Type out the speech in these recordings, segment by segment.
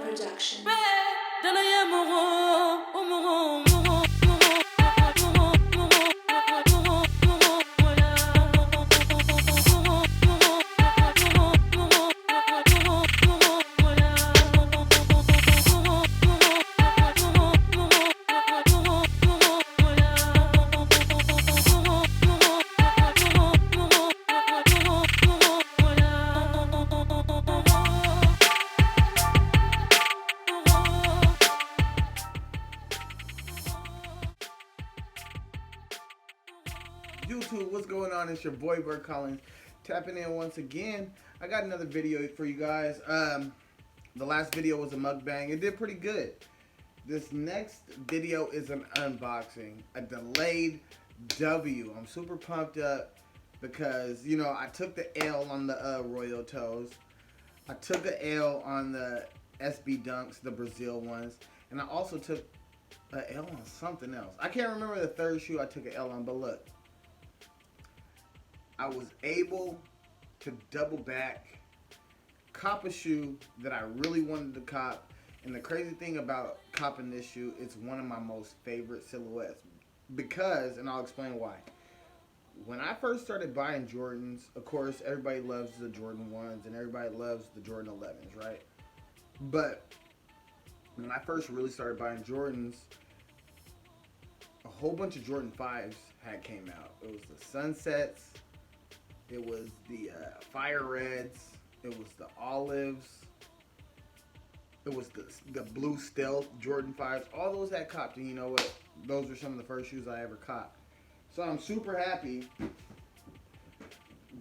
Production. YouTube, what's going on? It's your boy Bert Collins tapping in once again. I got another video for you guys. The last video was a mukbang. It did pretty good. This next video is an unboxing, a delayed W. I'm super pumped up because, you know, I took the L on the Royal Toes. I took the L on the SB Dunks, the Brazil ones, and I also took an L on something else. I can't remember the third shoe I took an L on, but look. I was able to double back, cop a shoe that I really wanted to cop. And the crazy thing about copping this shoe, it's one of my most favorite silhouettes. Because, and I'll explain why. When I first started buying Jordans, of course, everybody loves the Jordan 1s and everybody loves the Jordan 11s, right? But when I first really started buying Jordans, a whole bunch of Jordan 5s had came out. It was the Sunsets. It was the Fire Reds. It was the Olives. It was the Blue Stealth Jordan 5s. All those had copped, and you know what? Those were some of the first shoes I ever copped. So I'm super happy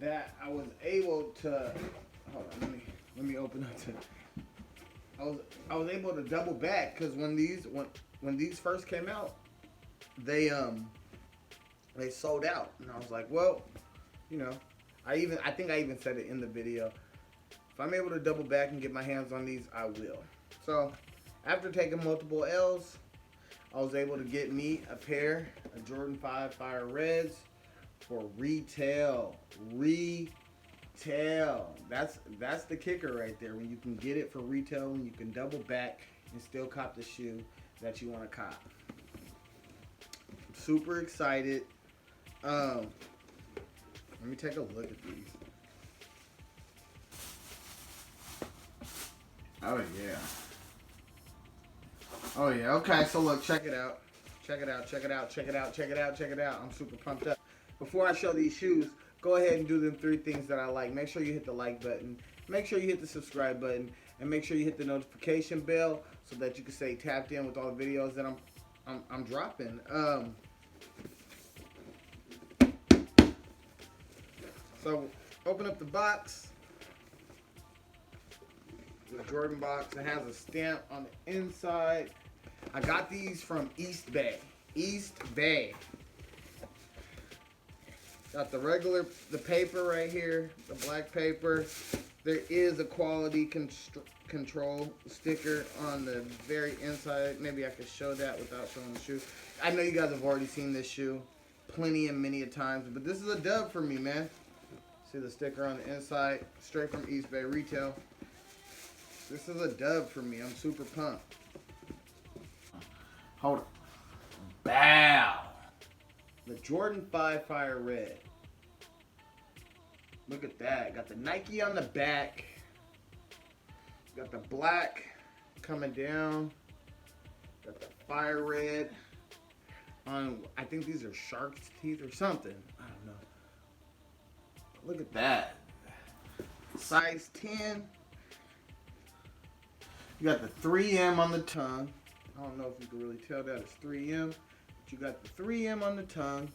that I was able to. Hold on, let me open up to. I was able to double back because when these first came out, they sold out, and I was like, well, you know. I think I even said it in the video. If I'm able to double back and get my hands on these, I will. So, after taking multiple L's, I was able to get me a pair of Jordan 5 Fire Reds for retail. Retail. That's the kicker right there. When you can get it for retail, when you can double back and still cop the shoe that you want to cop. I'm super excited. Let me take a look at these. Oh yeah. Oh yeah. Okay, so look, check it out. Check it out. Check it out. Check it out. Check it out. Check it out. I'm super pumped up. Before I show these shoes, go ahead and do them 3 things that I like. Make sure you hit the like button. Make sure you hit the subscribe button, and make sure you hit the notification bell so that you can stay tapped in with all the videos that I'm dropping. So, open up the box. The Jordan box. It has a stamp on the inside. I got these from East Bay. East Bay. Got the paper right here, the black paper. There is a quality control sticker on the very inside. Maybe I could show that without showing the shoe. I know you guys have already seen this shoe plenty and many a times, but this is a dub for me, man. See the sticker on the inside, straight from East Bay Retail. This is a dub for me. I'm super pumped. Hold on. Bow. The Jordan 5 Fire Red. Look at that. Got the Nike on the back. Got the black coming down. Got the Fire Red on, I think these are shark's teeth or something. I don't know. Look at that. Size 10. You got the 3M on the tongue. I don't know if you can really tell that it's 3M. But you got the 3M on the tongue.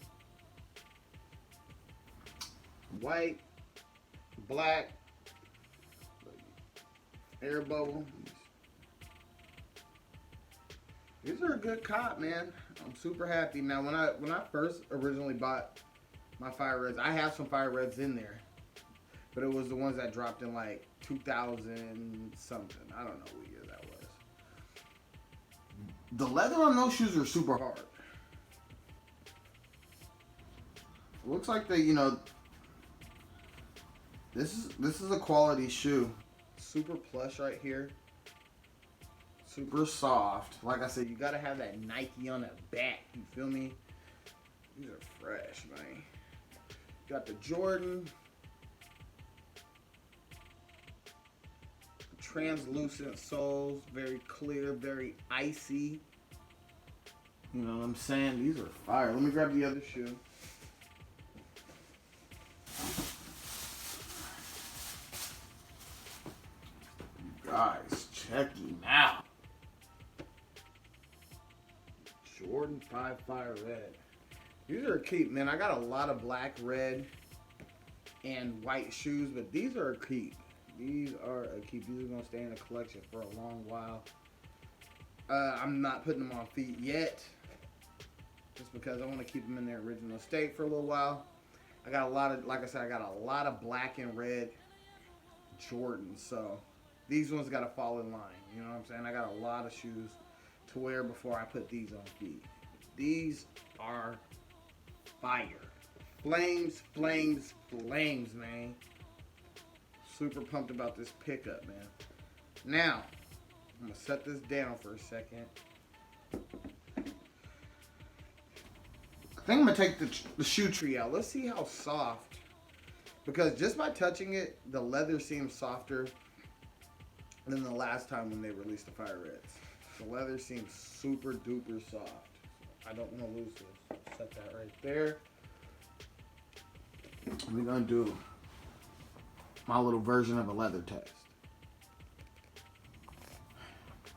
White. Black. Air bubble. These are a good cop, man. I'm super happy. Now, when I first originally bought my Fire Reds, I have some Fire Reds in there, but it was the ones that dropped in like 2000 something. I don't know what year that was. The leather on those shoes are super hard. Looks like they, this is a quality shoe. Super plush right here. Super soft. Like I said, you gotta have that Nike on the back. You feel me? These are fresh, man. Got the Jordan. Translucent soles, very clear, very icy. You know what I'm saying? These are fire. Let me grab the other shoe. You guys, check him out. Jordan 5 Fire Red. These are a keep, man. I got a lot of black, red, and white shoes, but these are a keep. These are a keep. These are going to stay in the collection for a long while. I'm not putting them on feet yet, just because I want to keep them in their original state for a little while. I got a lot of, like I said, I got a lot of black and red Jordans, so these ones got to fall in line. You know what I'm saying? I got a lot of shoes to wear before I put these on feet. These are fire. Flames, flames, flames, man. Super pumped about this pickup, man. Now, I'm going to set this down for a second. I think I'm going to take the shoe tree out. Let's see how soft. Because just by touching it, the leather seems softer than the last time when they released the Fire Reds. The leather seems super duper soft. I don't want to lose this. Set that right there. We're going to do my little version of a leather test.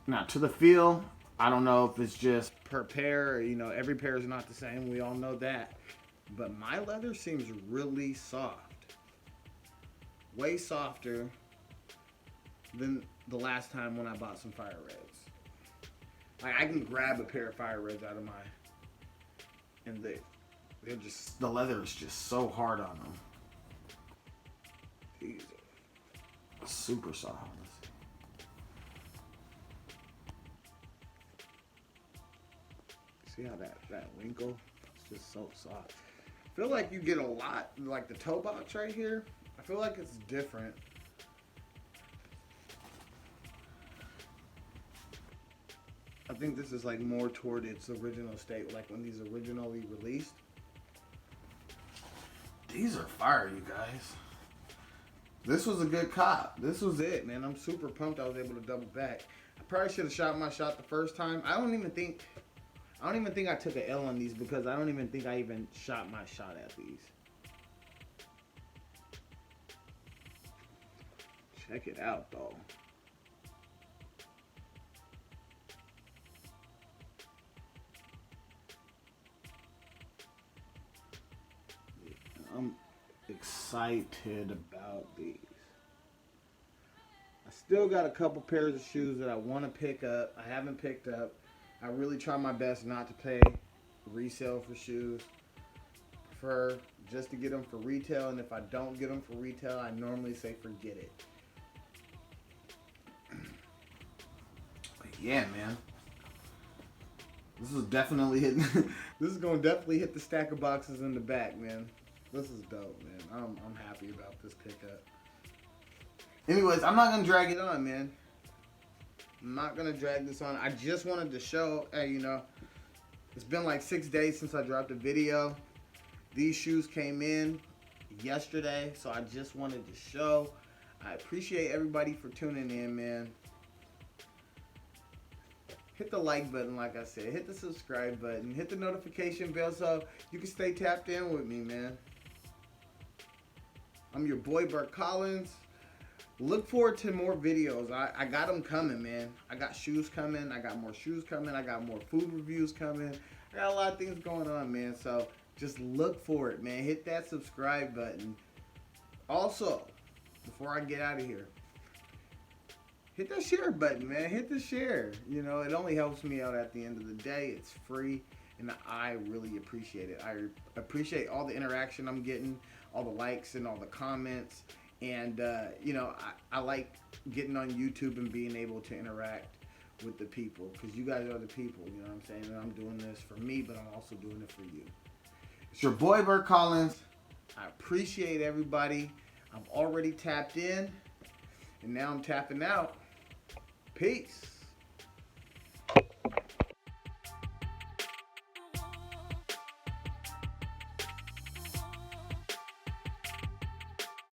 Now, to the feel, I don't know if it's just per pair. Every pair is not the same. We all know that. But my leather seems really soft. Way softer than the last time when I bought some Fire Reds. Like, I can grab a pair of Fire Reds out of my... And they're just... The leather is just so hard on them. These are super soft. See how that wrinkle? It's just so soft. I feel like you get a lot, like the toe box right here. I feel like it's different. I think this is like more toward its original state, like when these originally released. These are fire, you guys. This was a good cop. This was it, man. I'm super pumped I was able to double back. I probably should have shot my shot the first time. I don't even think I took an L on these because I don't even think I even shot my shot at these. Check it out, though. I'm excited about these. I still got a couple pairs of shoes that I want to pick up. I haven't picked up. I really try my best not to pay resale for shoes. Prefer just to get them for retail, and if I don't get them for retail, I normally say forget it. But yeah, man. This is definitely hitting. This is going to definitely hit the stack of boxes in the back, man. This is dope, man. I'm happy about this pickup. Anyways, I'm not going to drag it on, man. I'm not going to drag this on. I just wanted to show, hey, it's been like 6 days since I dropped a video. These shoes came in yesterday, so I just wanted to show. I appreciate everybody for tuning in, man. Hit the like button, like I said. Hit the subscribe button. Hit the notification bell so you can stay tapped in with me, man. I'm your boy, Burt Collins. Look forward to more videos. I got them coming, man. I got shoes coming. I got more shoes coming. I got more food reviews coming. I got a lot of things going on, man. So just look for it, man. Hit that subscribe button. Also, before I get out of here, hit that share button, man. Hit the share. It only helps me out at the end of the day. It's free, and I really appreciate it. I appreciate all the interaction I'm getting, all the likes and all the comments. And, I like getting on YouTube and being able to interact with the people, because you guys are the people, you know what I'm saying? And I'm doing this for me, but I'm also doing it for you. It's your boy Bert Collins. I appreciate everybody. I'm already tapped in, and now I'm tapping out. Peace.